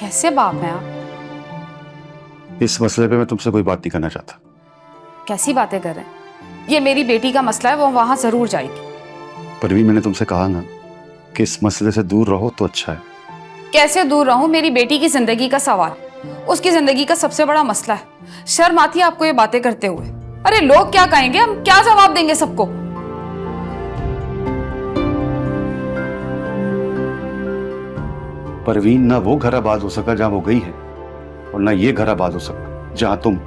कैसे बाप हैं आप? इस मसले पे मैं तुमसे कोई बात नहीं करना चाहता। कैसी बातें कर रहे हैं? ये मेरी बेटी का मसला है, वो वहां जरूर जाएगी। परवीन, मैंने तुमसे कहा ना कि इस मसले से दूर रहो तो अच्छा है। कैसे दूर रहूं? मेरी बेटी की जिंदगी का सवाल, उसकी जिंदगी का सबसे बड़ा मसला है। शर्म आती है आपको ये बातें करते हुए? अरे लोग क्या कहेंगे, हम क्या जवाब देंगे सबको? परवीन, ना वो घर आबाद हो सका जहां वो गई है, और ना ये घर आबाद हो सका जहां तुम।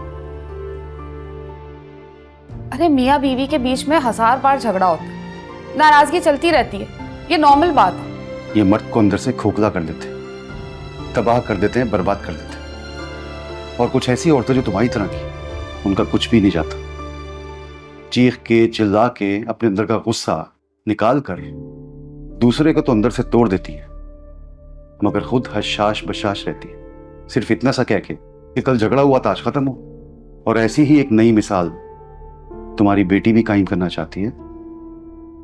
अरे मियाँ बीवी के बीच में 1000 बार झगड़ा होता है, नाराजगी चलती रहती है, ये नॉर्मल बात है। ये मर्द को अंदर से खोखला कर देते हैं, तबाह कर देते हैं, बर्बाद कर देते हैं। और कुछ ऐसी औरतें जो तुम्हारी तरह की, उनका कुछ भी नहीं जाता। चीख के चिल्ला के अपने अंदर का गुस्सा निकाल कर दूसरे को तो अंदर से तोड़ देती है, मगर खुद हशाश बशाश रहती है, सिर्फ इतना सा कह के कि कल झगड़ा हुआ था आज खत्म हो। और ऐसी ही एक नई मिसाल तुम्हारी बेटी भी कायम करना चाहती है,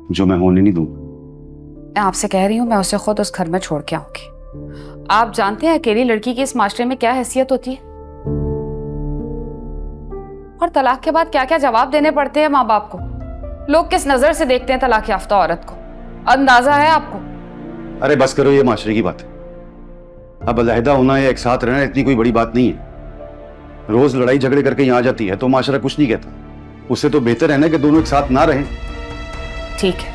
जो मैं होने नहीं दूंगा। मैं आपसे कह रही हूँ, मैं उसे खुद उस घर में छोड़ के आऊंगी। आप जानते हैं अकेली लड़की की इस माशरे में क्या हैसियत होती है, और तलाक के बाद क्या क्या जवाब देने पड़ते हैं माँ बाप को। लोग किस नजर से देखते हैं तलाक याफ्ता औरत को, अंदाजा है आपको? अरे बस करो, ये माशरे की बात है। अब अलहदा होना या एक साथ रहना इतनी कोई बड़ी बात नहीं है। रोज लड़ाई झगड़े करके यहाँ आ जाती है तो माशरा कुछ नहीं कहता। उससे तो बेहतर है ना कि दोनों एक साथ ना रहें। ठीक है,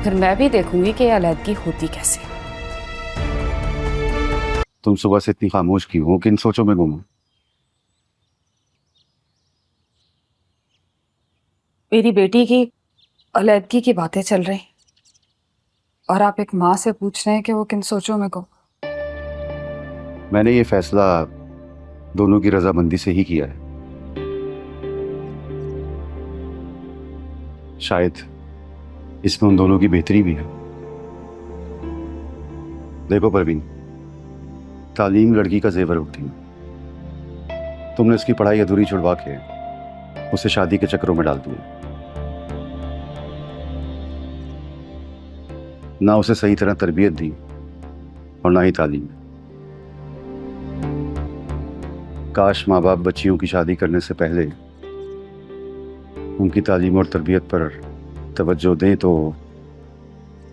फिर मैं भी देखूंगी कि अलहदगी होती कैसे। तुम सुबह से इतनी खामोश क्यों हो? किन सोचों में गुम हो? मेरी बेटी की अलहदगी की बातें चल रही, और आप एक माँ से पूछ रहे हैं कि वो किन सोचों में गुम। मैंने ये फैसला दोनों की रजामंदी से ही किया है। शायद इसमें उन दोनों की बेहतरी भी है। देखो परवीन, तालीम लड़की का जेवर होती है। तुमने उसकी पढ़ाई अधूरी छुड़वा के उसे शादी के चक्करों में डाल दिया, ना उसे सही तरह तरबियत दी और ना ही तालीम। काश माँ बाप बच्चियों की शादी करने से पहले उनकी तालीम और तरबियत पर तवज्जो दें तो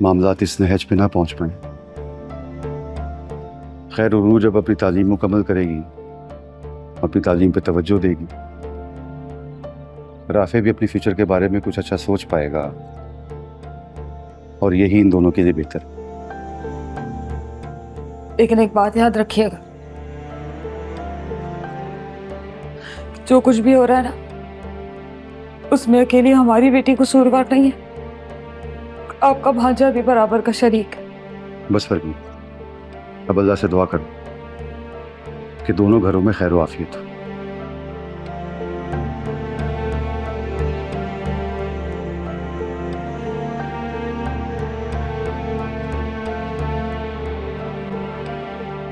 मामलात इस नहज पे ना पहुंच पाए। खैर, उन्होंने जब अपनी तालीम मुकम्मल करेगी, अपनी तालीम पे तवज्जो देगी, राफे भी अपनी फ्यूचर के बारे में कुछ अच्छा सोच पाएगा, और यही इन दोनों के लिए बेहतर। लेकिन एक बात याद रखिएगा, जो कुछ भी हो रहा है ना, उसमें अकेली हमारी बेटी कसूरवार नहीं है, आपका भांजा भी बराबर का शरीक है। बस फर्क नहीं। अब अल्लाह से दुआ करो कि दोनों घरों में खैर आफियत हो।